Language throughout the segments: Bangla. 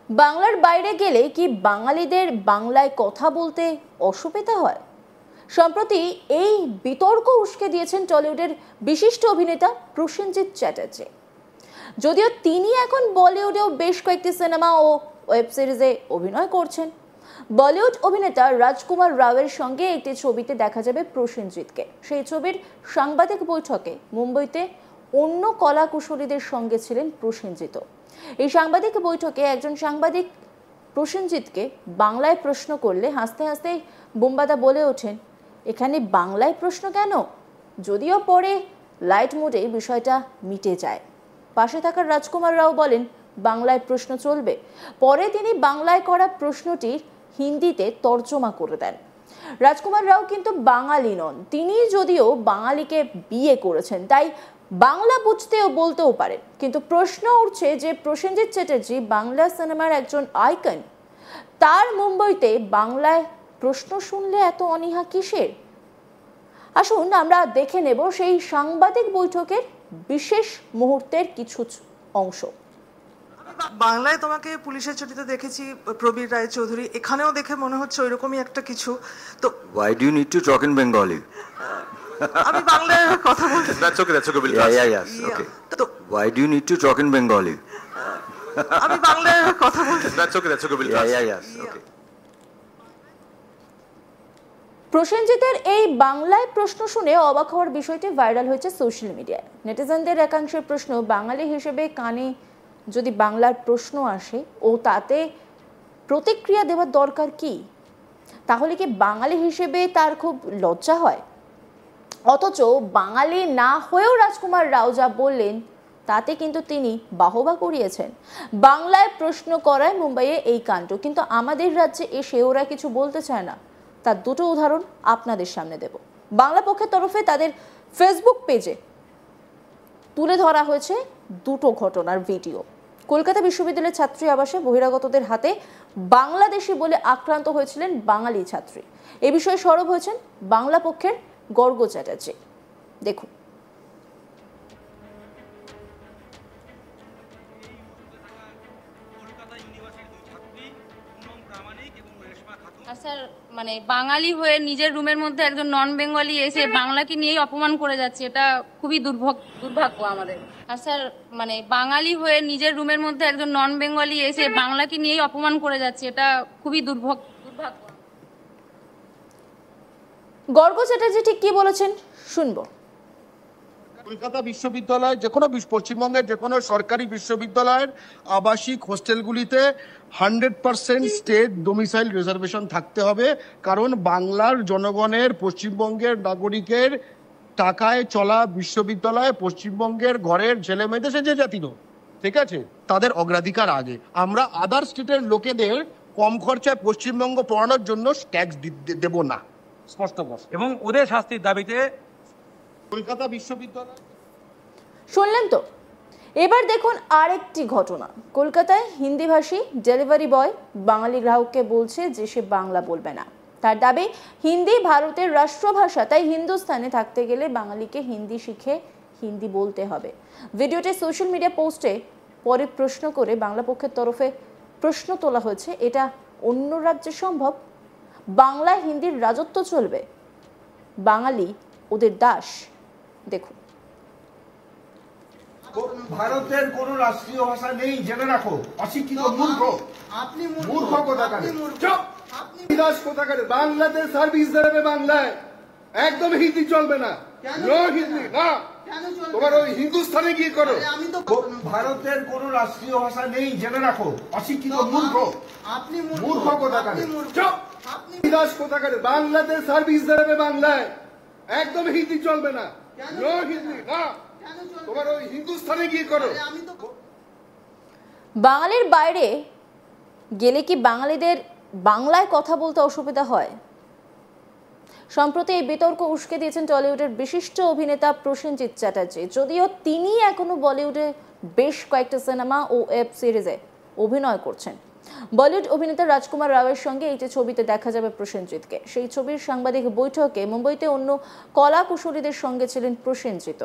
বাংলার বাইরে গেলে কি বাঙালিদের বাংলায় কথা বলতে অসুবিধা হয়? সম্প্রতি এই বিতর্ক উস্কে দিয়েছেন টলিউডের বিশিষ্ট অভিনেতা প্রসেনজিৎ চ্যাটার্জি। যদিও তিনি এখন বলিউডেও বেশ কয়েকটি সিনেমা ও ওয়েব সিরিজে অভিনয় করছেন। বলিউড অভিনেতা রাজকুমার রাওয়ের সঙ্গে একটি ছবিতে দেখা যাবে প্রসেনজিৎকে। সেই ছবির সাংবাদিক বৈঠকে মুম্বইতে অন্য কলা কুশলীদের সঙ্গে ছিলেন প্রসেনজিৎ। এই সাংবাদিক বৈঠকে একজন সাংবাদিক প্রসেনজিৎকে বাংলায় প্রশ্ন করলে হাসতে হাসতে বোম্বাদা বলে ওঠেন, এখানে বাংলায় প্রশ্ন কেন? যদিও পরে লাইট মোডে বিষয়টা মিটে যায়। পাশে থাকা রাজকুমার রাও বলেন, বাংলায় প্রশ্ন চলবে। পরে তিনি বাংলায় করা প্রশ্নটির হিন্দিতে তর্জমা করে দেন। রাজকুমার রাও কিন্তু বাঙালি নন, তিনি যদিও বাঙালিকে বিয়ে করেছেন, তাই বাংলা বুঝতে ও বলতেও পারেন। কিন্তু প্রশ্ন উঠছে যে প্রসেনজিৎ চ্যাটার্জি বাংলা সিনেমার একজন আইকন, তার মুম্বইতে বাংলায় প্রশ্ন শুনলে এত অনীহা কিসের? আসুন আমরা দেখে নেব সেই সাংবাদিক বৈঠকের বিশেষ মুহূর্তের কিছু অংশ। বাংলায় তোমাকে পুলিশের ছুটিতে দেখেছি প্রবীর রায়চৌধুরী, এখানেও দেখে মনে হচ্ছে ওইরকমই একটা কিছু। তো why do you need to talk in Bengali? আমি বাংলায় কথা বলছি। That's okay, we'll yes, okay. তো why do you need to talk in Bengali? আমি বাংলায় কথা বলছি। That's okay, we'll yes, okay. প্রসেনজিতের এই বাংলায় প্রশ্ন শুনে অবাক হওয়ার বিষয়টি ভাইরাল হয়েছে সোশ্যাল মিডিয়ায়। নেটিজেনদের একাংশের প্রশ্ন, বাঙালি হিসেবে কানে যদি বাংলার প্রশ্ন আসে ও তাতে প্রতিক্রিয়া দেওয়ার দরকার কি? তাহলে কি বাঙালি হিসেবে তার খুব লজ্জা হয়? অথচ বাঙালি না হয়েও রাজকুমার রাও যা বললেন তাতে কিন্তু তিনি বাহবা কুড়িয়েছেন। বাংলায় প্রশ্ন করায় মুম্বাইয়ে এই কাণ্ড, কিন্তু আমাদের রাজ্যে এসে ওরা কিছু বলতে চায় না। তার দুটো উদাহরণ আপনাদের সামনে দেব। বাংলা পক্ষের তরফে তাদের ফেসবুক পেজে তুলে ধরা হয়েছে দুটো ঘটনার ভিডিও। কলকাতা বিশ্ববিদ্যালয়ের ছাত্রী আবাসে বহিরাগতদের হাতে বাংলাদেশি বলে আক্রান্ত হয়েছিলেন বাঙালি ছাত্রী। এ বিষয়ে সরব হয়েছেন বাংলা পক্ষের গর্গ চ্যাটার্জি। দেখুন। স্যার, মানে বাঙালি হয়ে নিজের রুমের মধ্যে একজন নন বেঙ্গলি এসে বাংলাকে নিয়েই অপমান করে যাচ্ছে, এটা খুবই দুর্ভাগ্য আমাদের। আর স্যার, মানে বাঙালি হয়ে নিজের রুমের মধ্যে একজন নন বেঙ্গলি এসে বাংলাকে নিয়েই অপমান করে যাচ্ছে, এটা খুবই দুর্ভাগ্য। গর্গ চ্যাটার্জি ঠিক কি বলেছেন শুনবো। কলকাতা বিশ্ববিদ্যালয়, যে কোনো পশ্চিমবঙ্গের যে কোনো সরকারি বিশ্ববিদ্যালয়ের আবাসিক হোস্টেলগুলিতে 100% স্টেট ডোমিসাইল রিজার্ভেশন থাকতে হবে। কারণ বাংলার জনগণের, পশ্চিমবঙ্গের নাগরিকের টাকায় চলা বিশ্ববিদ্যালয় পশ্চিমবঙ্গের ঘরের ছেলে মেয়েদের, সে যে জাতি হোক, ঠিক আছে, তাদের অগ্রাধিকার আগে। আমরা আদার স্টেটের লোকেদের কম খরচায় পশ্চিমবঙ্গ পড়ানোর জন্য ট্যাক্স দেব না, স্পষ্ট কথা। এবং ওদের শাস্তির দাবিতে কলকাতা বিশ্ববিদ্যালয়। শুনলেন তো? এবার দেখুন আরেকটি ঘটনা। কলকাতায় হিন্দিভাষী ডেলিভারি বয় বাঙালি গ্রাহককে বলছে যে সে বাংলা বলবে না। তার দাবি, হিন্দি ভারতের রাষ্ট্রভাষা, তাই হিন্দুস্তানে থাকতে গেলে বাঙালিকে হিন্দি শিখে হিন্দি বলতে হবে। ভিডিওটি সোশ্যাল মিডিয়া পোস্টে পরে প্রশ্ন করে বাংলা পক্ষের তরফে প্রশ্ন তোলা হয়েছে, এটা অন্য রাজ্যে সম্ভব? বাংলায় হিন্দির রাজত্ব চলবে, বাঙালি ওদের দাস। দেখুন। ভারতের কোন রাষ্ট্রীয় ভাষা নেই, জেনে রাখো। অশিক্ষিত মূর্খ, আপনি মূর্খ কোথাকারে, চুপ, আপনি বিলাস কোথাকারে। বাংলাদেশ সার্ভিস দেবে বাংলায়, একদম হিন্দি চলবে না। নো হিন্দি না, তোমার ওই হিন্দুস্তানে গিয়ে করো। ভারতের কোন রাষ্ট্রীয় ভাষা নেই, জেনে রাখো। অশিক্ষিত মূর্খ, আপনি মূর্খ কোথাকারে, চুপ, আপনি বিলাস কোথাকারে। বাংলাদেশ সার্ভিস দেবে বাংলায়, একদম হিন্দি চলবে না। নো হিন্দি না, তোমার ওই হিন্দুস্তানে গিয়ে করো। বাঙালির বাইরে গেলে কি বাঙালিদের বাংলায় কথা বলতে অসুবিধা হয়? সম্প্রতি এই বিতর্ক উস্কে দিয়েছেন টলিউডের বিশিষ্ট অভিনেতা প্রসেনজিৎ চ্যাটার্জি। যদিও তিনি এখনো বলিউডে বেশ কয়েকটা সিনেমা ও ওয়েব সিরিজে অভিনয় করছেন। বলিউড অভিনেতা রাজকুমার রাওয়ের সঙ্গে এই যে ছবিতে দেখা যাবে প্রসেনজিৎকে। সেই ছবির সাংবাদিক বৈঠকে মুম্বইতে অন্য কলা কুশলীদের সঙ্গে ছিলেন প্রসেনজিৎ।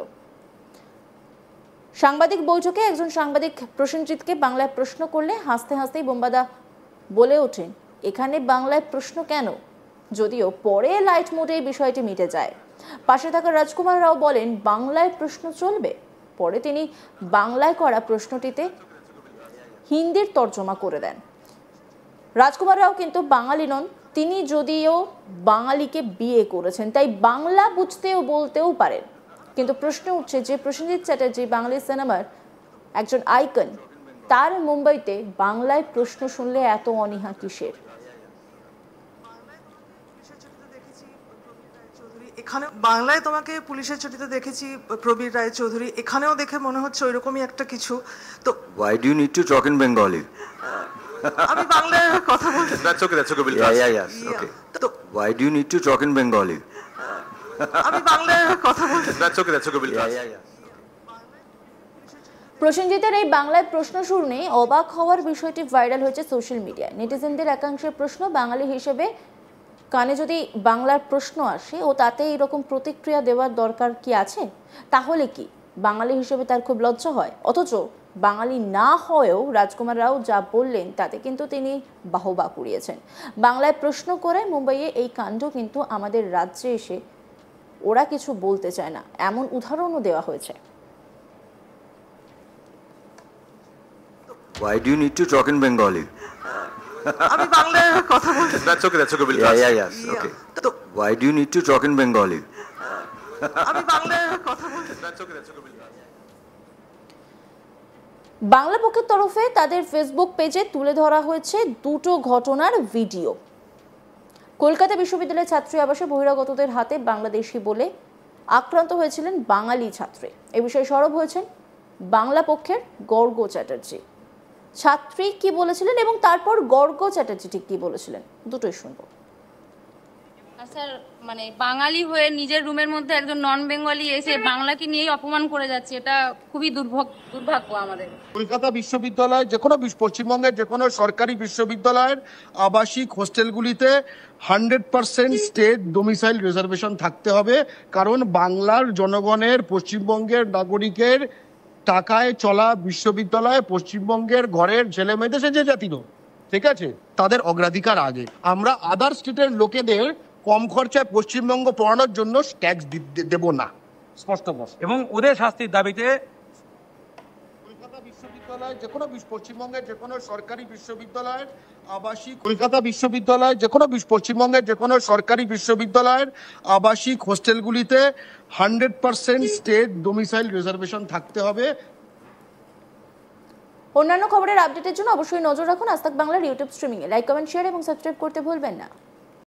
সাংবাদিক বৈঠকে একজন সাংবাদিক প্রসেনজিৎকে বাংলায় প্রশ্ন করলে হাসতে হাসতেই বোম্বাদা বলে ওঠেন, এখানে বাংলায় প্রশ্ন কেন? যদিও পরে লাইট মোডে এই বিষয়টি মিটে যায়। পাশে থাকা রাজকুমার রাও বলেন, বাংলায় প্রশ্ন চলবে। পরে তিনি বাংলায় করা প্রশ্নটিতে হিন্দির তর্জমা করে দেন। রাজকুমার রাও কিন্তু বাঙালি নন, তিনি যদিও বাঙালিকে বিয়ে করেছেন, তাই বাংলা বুঝতেও বলতেও পারেন। কিন্তু প্রশ্ন উঠছে যে প্রসেনজিৎ চ্যাটার্জি বাঙালি সিনেমার একজন আইকন, তার মুম্বাইতে বাংলায় প্রশ্ন শুনলে এত অনীহা কিসের? এখানে বাংলায় তোমাকে পুলিশের ছুটিতে দেখেছি প্রবীর রায়চৌধুরী, এখানেও দেখে মনে হচ্ছে ওইরকমই একটা কিছু। তো Why do you need to talk in Bengali? আমি বাংলায় কথা বলছি। That's okay, we'll yes, okay. তো Why do you need to talk in Bengali? আমি বাংলায় কথা বলছি। That's okay, we'll প্রসেনজিতের এই বাংলায় প্রশ্ন শুনে অবাক হওয়ার বিষয়টি ভাইরাল হয়েছে সোশ্যাল মিডিয়ায়। নেটিজেনদের একাংশের প্রশ্ন, বাঙালি হিসেবে কানে যদি বাংলার প্রশ্ন আসে ও তাতে এরকম প্রতিক্রিয়া দেওয়ার দরকার কি আছে? তাহলে কি বাঙালি হিসেবে তার খুব লজ্জা হয়? অথচ বাঙালি না হয়েও রাজকুমার রাও যা বললেন তাতে কিন্তু তিনি বাহবা কুড়িয়েছেন। বাংলায় প্রশ্ন করে মুম্বাইয়ে এই কাণ্ড কিন্তু আমাদের রাজ্যে এসে ওরা কিছু বলতে চায় না, এমন উদাহরণও দেওয়া হয়েছে। Why do you need to talk in Bengali? আমি বাংলায় কথা বলছি। That's okay, we'll yes, okay. তো Why do you need to talk in Bengali? আমি বাংলায় কথা বলছি। That's okay, we'll বাংলা পক্ষের তরফে তাদের ফেসবুক পেজে তুলে ধরা হয়েছে দুটো ঘটনার ভিডিও। কলকাতা বিশ্ববিদ্যালয়ের ছাত্রী আবাসে বহিরাগতদের হাতে বাংলাদেশি বলে আক্রান্ত হয়েছিলেন বাঙালি ছাত্রী। এ বিষয়ে সরব হয়েছেন বাংলা পক্ষের গর্গ চ্যাটার্জি। ছাত্রী কি বলেছিলেন এবং তারপর গর্গ চ্যাটার্জি ঠিক কি বলেছিলেন, দুটোই শুনবো। আর স্যার মানে বাঙালি হয়ে নিজের রুমের মধ্যে একজন নন বেঙ্গলি এসে বাংলাকে নিয়েই অপমান করে যাচ্ছে, এটা খুবই দুর্ভাগ্য আমাদের। কলকাতা বিশ্ববিদ্যালয় পশ্চিমবঙ্গের যে কোনো সরকারি বিশ্ববিদ্যালয়ের আবাসিক হোস্টেলগুলিতে 100% স্টেট ডোমিসাইল রিজার্ভেশন থাকতে হবে, কারণ বাংলার জনগণের, পশ্চিমবঙ্গের নাগরিকের টাকায় চলা বিশ্ববিদ্যালয় পশ্চিমবঙ্গের ঘরের ছেলে মেয়েদের, সে যে জাতির হোক, ঠিক আছে, তাদের অগ্রাধিকার আগে। আমরা আদার স্টেটের লোকেদের কম খরচায় পশ্চিমবঙ্গ পড়ানোর জন্য ট্যাক্স দেব না, স্পষ্ট। এবং ওদের শাস্তির দাবিতে কলকাতা বিশ্ববিদ্যালয় পশ্চিমবঙ্গের যে কোনো সরকারি বিশ্ববিদ্যালয়ের আবাসিক পশ্চিমবঙ্গের যে কোনো সরকারি বিশ্ববিদ্যালয়ের আবাসিক হোস্টেলগুলিতে 100% স্টেট ডোমিসাইল রিজার্ভেশন থাকতে হবে। অন্যান্য খবরের আপডেটের জন্য অবশ্যই নজর রাখুন আজ তাক বাংলার ইউটিউব স্ট্রিমিংয়ে। লাইক, কমেন্ট, শেয়ার এবং সাবস্ক্রাইব করতে ভুলবেন না।